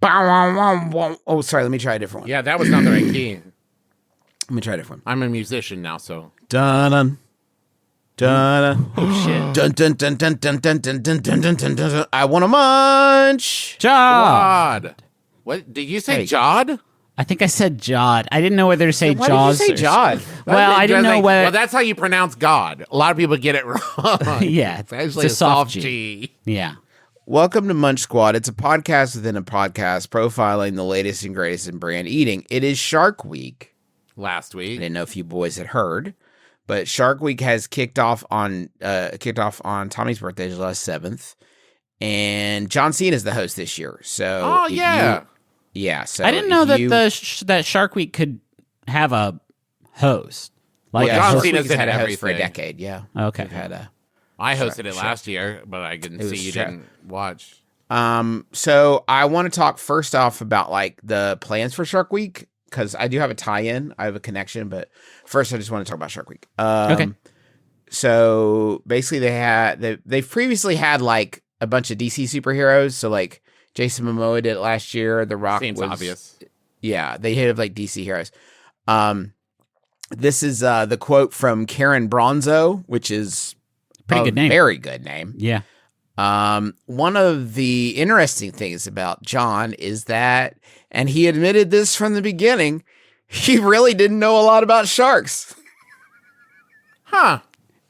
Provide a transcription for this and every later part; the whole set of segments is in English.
Oh, sorry. Let me try a different one. Yeah, that was not the right key. Let me try a different one. I'm a musician now, so. Dun dun. Oh shit. Dun dun dun dun dun dun dun dun dun dun dun dun. I want to munch. Jod. What did you say? Jod? I think I said Jod. I didn't know whether to say Why Jaws. did you say Jod? Well, I didn't know whether. Well, that's how you pronounce God. A lot of people get it wrong. Yeah, It's actually it's a soft G. Yeah. Welcome to Munch Squad. It's a podcast within a podcast profiling the latest and greatest in brand eating. It is Shark Week. Last I week. didn't know if you boys had heard, but Shark Week has kicked off on Tommy's birthday, July 7th, and John Cena is the host this year. So, Oh, yeah. So I didn't know that that Shark Week could have a host. Like John John Cena's Cena's had a had host for a everything. decade. Yeah. Okay. We've had a. I hosted it last year, but I didn't was see you Shark. didn't watch. So I want to talk first off about like the plans for Shark Week because I do have a tie-in. I have a connection, but first I just want to talk about Shark Week. Okay. So basically, they've previously had like a bunch of DC superheroes. So like Jason Momoa did it last year. The Rock Seems was obvious. Yeah, they have like DC heroes. This is the quote from Karen Bronzo, which is Pretty good name. Very good name. Yeah. One of the interesting things about John is that, and he admitted this from the beginning, he really didn't know a lot about sharks. Huh.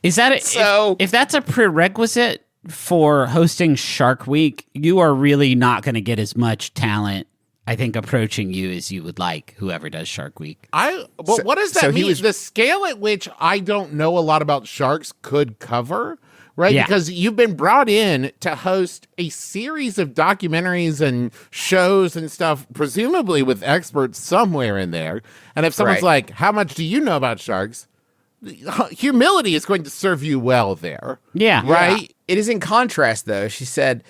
Is that it? So- If that's a prerequisite for hosting Shark Week, you are really not going to get as much talent, I think, approaching you as you would like, whoever does Shark Week. What does that so he mean? was- The scale at which I don't know a lot about sharks could cover, right? Yeah. Because you've been brought in to host a series of documentaries and shows and stuff, presumably with experts somewhere in there. And if someone's Right. like, how much do you know about sharks? Humility is going to serve you well there. Yeah. Right? Yeah. It is in contrast, though. She said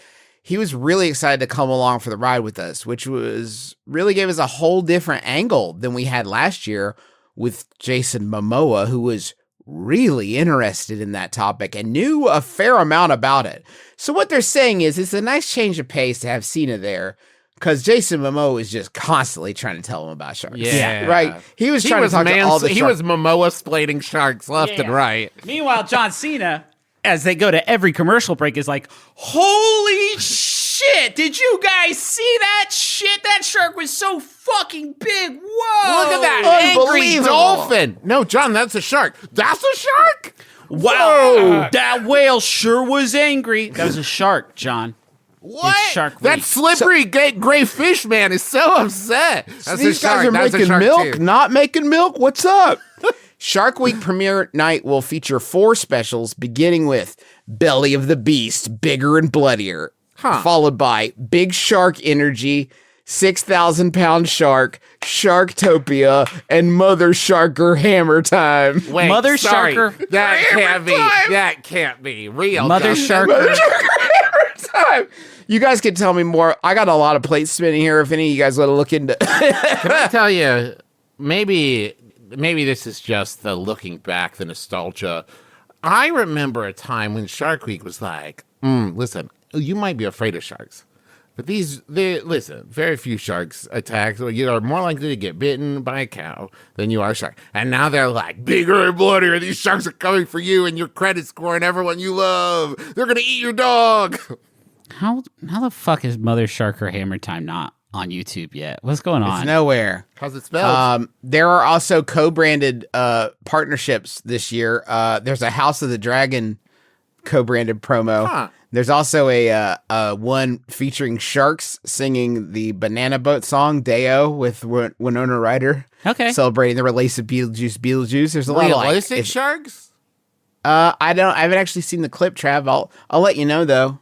he was really excited to come along for the ride with us, which was really gave us a whole different angle than we had last year with Jason Momoa, who was really interested in that topic and knew a fair amount about it. So what they're saying is it's a nice change of pace to have Cena there because Jason Momoa is just constantly trying to tell him about sharks. Yeah. Right? He was trying to talk to all the He shark- was Momoa splaining sharks left and right. Meanwhile, John Cena, as they go to every commercial break, is like, holy shit, did you guys see that shit? That shark was so fucking big. Whoa. Look at that angry Unbelievable. dolphin. No, John, that's a shark. That's a shark? Wow. That whale sure was angry. That was a shark, John. What? It's Shark That Week. slippery gray fish man is so upset. That's These a shark. guys are That's a making shark milk, too. not making milk. What's up? Shark Week premiere night will feature 4 specials, beginning with Belly of the Beast, Bigger and Bloodier, followed by Big Shark Energy, 6,000-pound shark, Sharktopia, and Mother Sharker Hammer Time. Wait, Mother sorry. Sharker. That can't be. time. That can't be real. Mother John. Sharker. Time. You guys can tell me more. I got a lot of plates spinning here. If any of you guys want to look into Can I tell you, maybe this is just the looking back, the nostalgia. I remember a time when Shark Week was like, listen, you might be afraid of sharks, but listen, very few sharks attack. So you are more likely to get bitten by a cow than you are a shark. And now they're like, bigger and bloodier. These sharks are coming for you and your credit score and everyone you love. They're going to eat your dog. How the fuck is Mother Sharker Hammer Time not on YouTube yet? What's going on? It's nowhere. How's it spelled? There are also co-branded partnerships this year. There's a House of the Dragon co-branded promo. Huh. There's also a one featuring sharks singing the Banana Boat song "Deo" with Winona Ryder. Okay. Celebrating the release of Beetlejuice. There's a lot of Realistic like. sharks? I haven't actually seen the clip, Trav. I'll let you know though.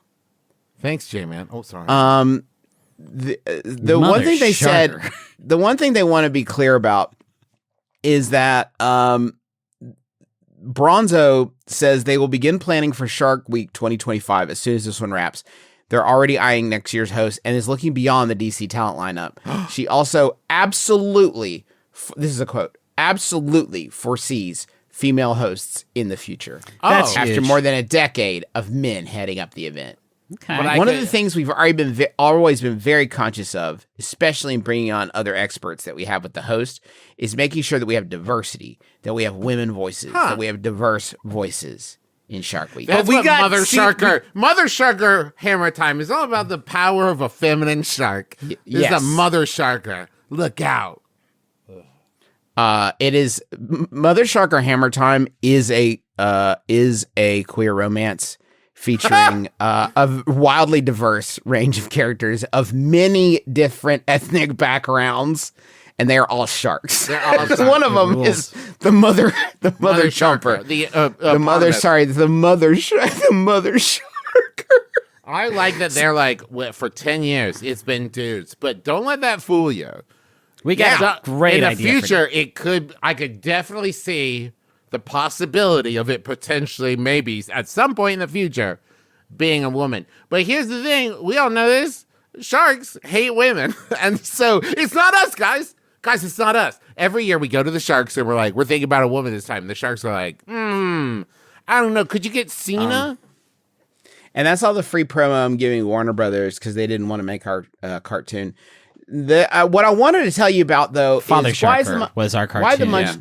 Thanks, J-Man. Oh, sorry. The Mother one thing they Sharker. said, the one thing they want to be clear about is that Bronzo says they will begin planning for Shark Week 2025 as soon as this one wraps. They're already eyeing next year's host and is looking beyond the DC talent lineup. She also absolutely, this is a quote, absolutely foresees female hosts in the future. That's After huge. more than a decade of men heading up the event. Okay. But One of the things we've already been always been very conscious of, especially in bringing on other experts that we have with the host, is making sure that we have diversity, that we have women voices, that we have diverse voices in Shark Week. That's what Mother Sharker Hammer Time is all about, the power of a feminine shark. This is a Mother Sharker. Look out. It is Mother Sharker Hammer Time is a queer romance featuring a wildly diverse range of characters of many different ethnic backgrounds, and they are all sharks. They're all sharks. One of them is the mother chomper. The mother sharker. I like that they're like, for 10 years, it's been dudes, but don't let that fool you. We got a great idea. In the future, I could definitely see the possibility of it potentially, maybe at some point in the future, being a woman. But here's the thing. We all know this. Sharks hate women. And so it's not us, guys. Guys, it's not us. Every year we go to the sharks and we're like, we're thinking about a woman this time. The sharks are like, I don't know. Could you get Cena? And that's all the free promo I'm giving Warner Brothers because they didn't want to make our cartoon. What I wanted to tell you about, though, Father is Sharker was our cartoon. Why the Munch?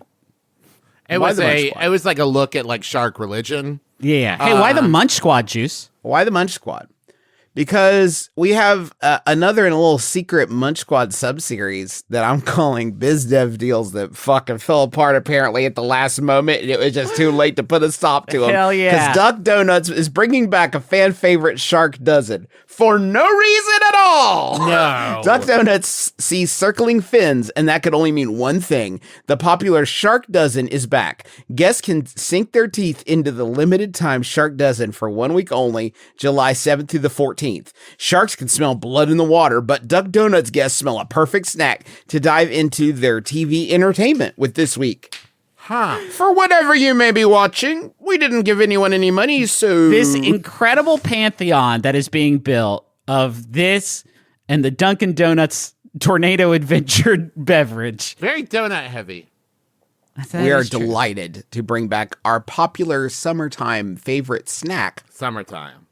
It was like a look at like shark religion. Yeah. Hey, why the Munch Squad, Juice? Why the Munch Squad? Because we have another and a little secret Munch Squad subseries that I'm calling Biz Dev Deals that fucking fell apart apparently at the last moment, and it was just too late to put a stop to them. Hell yeah. Because Duck Donuts is bringing back a fan favorite Shark Dozen for no reason at all. No. Duck Donuts sees circling fins, and that could only mean one thing. The popular Shark Dozen is back. Guests can sink their teeth into the limited time Shark Dozen for 1 week only, July 7th through the 14th. Sharks can smell blood in the water, but Duck Donuts guests smell a perfect snack to dive into their TV entertainment with this week. For whatever you may be watching, we didn't give anyone any money, so... This incredible pantheon that is being built of this and the Dunkin' Donuts Tornado Adventure beverage. Very donut heavy. We are delighted to bring back our popular summertime favorite snack. Summertime.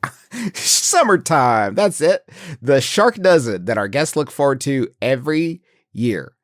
Summertime. That's it. The Shark Dozen that our guests look forward to every year.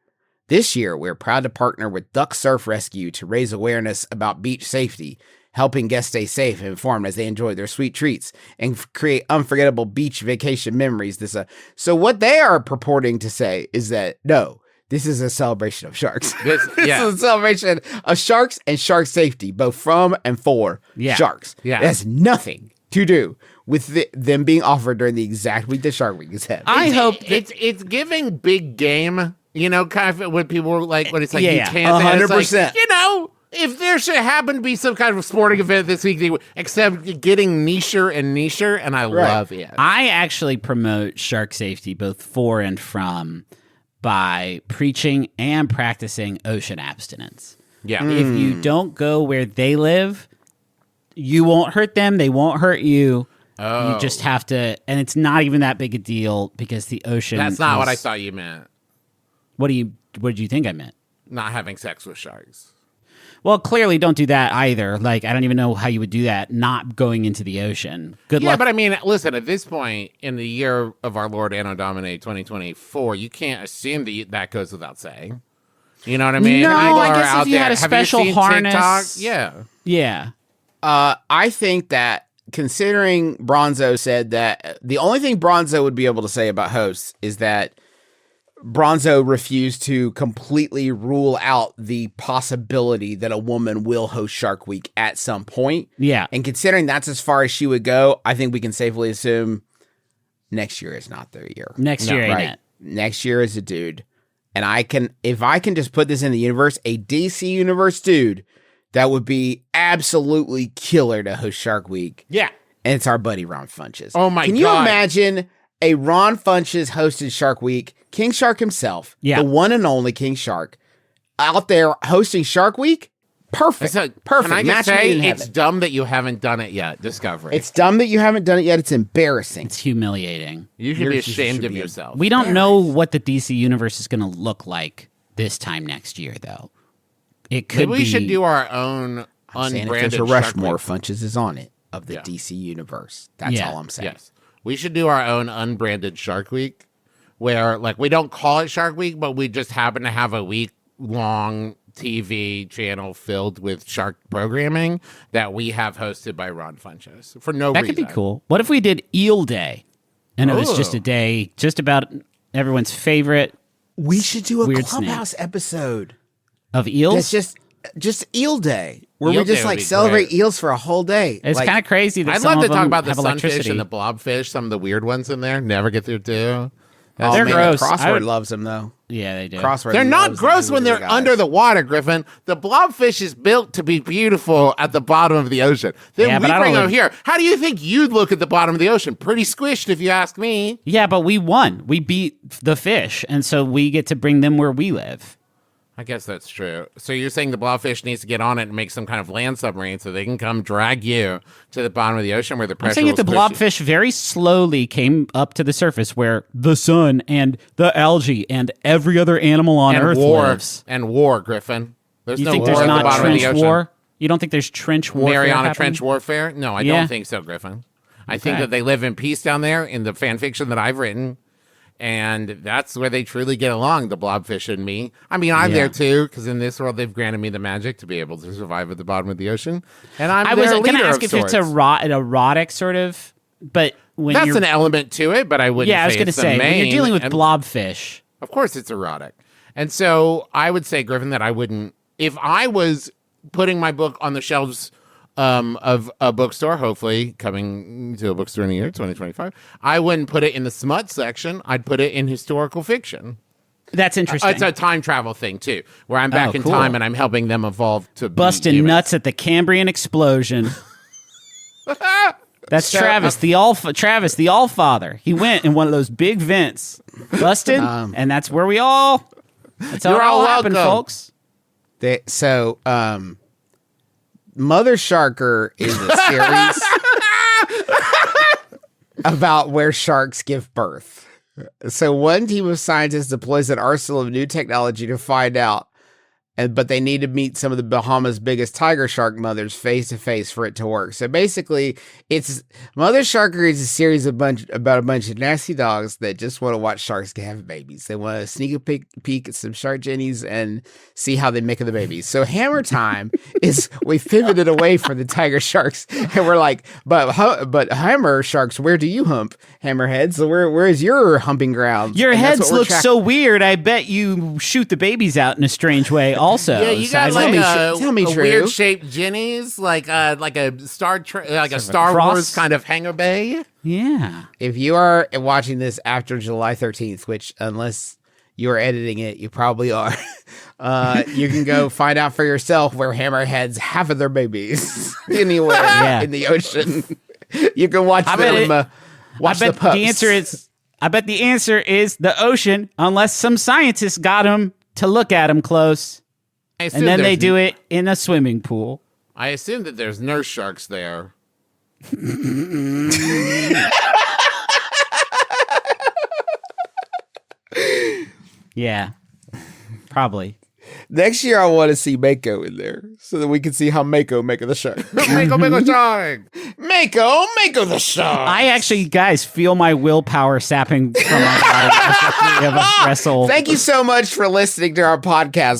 This year, we're proud to partner with Duck Surf Rescue to raise awareness about beach safety, helping guests stay safe and informed as they enjoy their sweet treats and create unforgettable beach vacation memories. So what they are purporting to say is that, no, this is a celebration of sharks. This is a celebration of sharks and shark safety, both from and for sharks. Yeah. It has nothing to do with them being offered during the exact week that Shark Week is happening. I hope it's giving big game, kind of when people were like, when it's like, you can't. 100%. Like, if there should happen to be some kind of sporting event this week, except getting nicher and nicher, and I love it. I actually promote shark safety both for and from by preaching and practicing ocean abstinence. Yeah. If you don't go where they live, you won't hurt them, they won't hurt you. Oh. You just have to, and it's not even that big a deal because the ocean That's not what I thought you meant. What did you think I meant? Not having sex with sharks. Well, clearly don't do that either. Like, I don't even know how you would do that, not going into the ocean. Good luck. Yeah, but I mean, listen, at this point, in the year of our Lord Anno Domini 2024, you can't assume that goes without saying. You know what I mean? No, People I are guess out if you there. had a Have special you seen harness. TikTok? Yeah. Yeah. I think that considering Bronzo said that the only thing Bronzo would be able to say about hosts is that Bronzo refused to completely rule out the possibility that a woman will host Shark Week at some point. Yeah. And considering that's as far as she would go, I think we can safely assume next year is not their year. Next year ain't it. Next year is a dude. And if I can just put this in the universe, a DC universe dude, that would be absolutely killer to host Shark Week. Yeah. And it's our buddy Ron Funches. Oh my God. Can you imagine a Ron Funches hosted Shark Week? King Shark himself, the one and only King Shark, out there hosting Shark Week? Perfect. Perfect. Can I just Match made say, in it's heaven. dumb that you haven't done it yet, Discovery. It's dumb that you haven't done it yet. It's embarrassing. It's humiliating. You should be ashamed of yourself. We don't know what the DC universe is going to look like this time next year, though. It could Maybe we be. should do our own I'm saying if unbranded there's a Shark Rushmore, Week. Funches is on it of the DC universe. That's all I'm saying. Yes. We should do our own unbranded Shark Week, where like we don't call it Shark Week, but we just happen to have a week-long TV channel filled with shark programming that we have hosted by Ron Funches for no reason. That could be cool. What if we did Eel Day? And it was just a day just about everyone's favorite. We should do a Weird Clubhouse episode of eels. That's just Eel Day, where Eel we just Day would like be celebrate great. eels for a whole day. It's Like, kind of crazy that I'd some love to of talk them about the have sunfish electricity. and the blobfish, some of the weird ones in there. Never get through too. Oh, They're man, gross. Crossword loves them though. Yeah, they do. Crossword. They're not loves gross them. when they're Guys. under the water, Griffin. The blobfish is built to be beautiful at the bottom of the ocean. Then Yeah, we but I bring don't them here. How do you think you'd look at the bottom of the ocean? Pretty squished, if you ask me. Yeah, but we won. We beat the fish, and so we get to bring them where we live. I guess that's true. So you're saying the blobfish needs to get on it and make some kind of land submarine so they can come drag you to the bottom of the ocean where the pressure I'm saying will that the squish you. blobfish very slowly came up to the surface where the sun and the algae and every other animal on and Earth war lives. and war, Griffin. There's You no think war there's at the not bottom of trench the ocean. war? You don't think there's trench warfare Mariana happening? Trench warfare? No, I Yeah. don't think so, Griffin. I think Okay. that they live in peace down there in the fan fiction that I've written. And that's where they truly get along, the blobfish and me. I mean, I'm there too, because in this world they've granted me the magic to be able to survive at the bottom of the ocean. And I'm I was their going to leader ask of if sorts. it's an erotic sort of, but when That's you're an element to it, but I wouldn't yeah, I was say going to it's the say when main. you're dealing with And blobfish. of course it's erotic. And so I would say, Griffin, that I wouldn't, if I was putting my book on the shelves of a bookstore, hopefully coming to a bookstore in the year 2025, I wouldn't put it in the smut section. I'd put it in historical fiction. That's interesting. It's a time travel thing too, where I'm back in cool. time and I'm helping them evolve to be Busting humans. nuts at the Cambrian explosion. That's Travis, the Allfather. He went in one of those big vents, busted, and that's where we all. That's how You're it all all happened, welcome. folks. Mother Sharker is a series about where sharks give birth. So one team of scientists deploys an arsenal of new technology to find out, but they need to meet some of the Bahamas' biggest tiger shark mothers face to face for it to work. So basically, it's Mother Sharker is a series about a bunch of nasty dogs that just want to watch sharks have babies. They want to sneak a peek at some shark jennies and see how they make the babies. So Hammer Time is we've pivoted away from the tiger sharks and we're like, but Hammer sharks, where do you hump, Hammerhead? So where is your humping ground? Your And that's heads what we're look tracking. so weird. I bet you shoot the babies out in a strange way. Also, Yeah, you got So I like don't- tell me a true. weird shaped jennies, like a Star cross. Wars kind of hangar bay. yeah. If you are watching this after July 13th, which unless you are editing it, you probably are, you can go find out for yourself where hammerheads have their babies anywhere in the ocean. You can watch them. Watch I bet the pups. I bet the answer is the ocean, unless some scientists got them to look at them close, I assume and then they there's- do it in a swimming pool. I assume that there's nurse sharks there. Yeah, probably. Next year, I want to see Mako in there so that we can see how Mako make the shark. Mako shark. Mako the shark. I actually, guys, feel my willpower sapping from my body as the three of us wrestle. Thank you so much for listening to our podcast.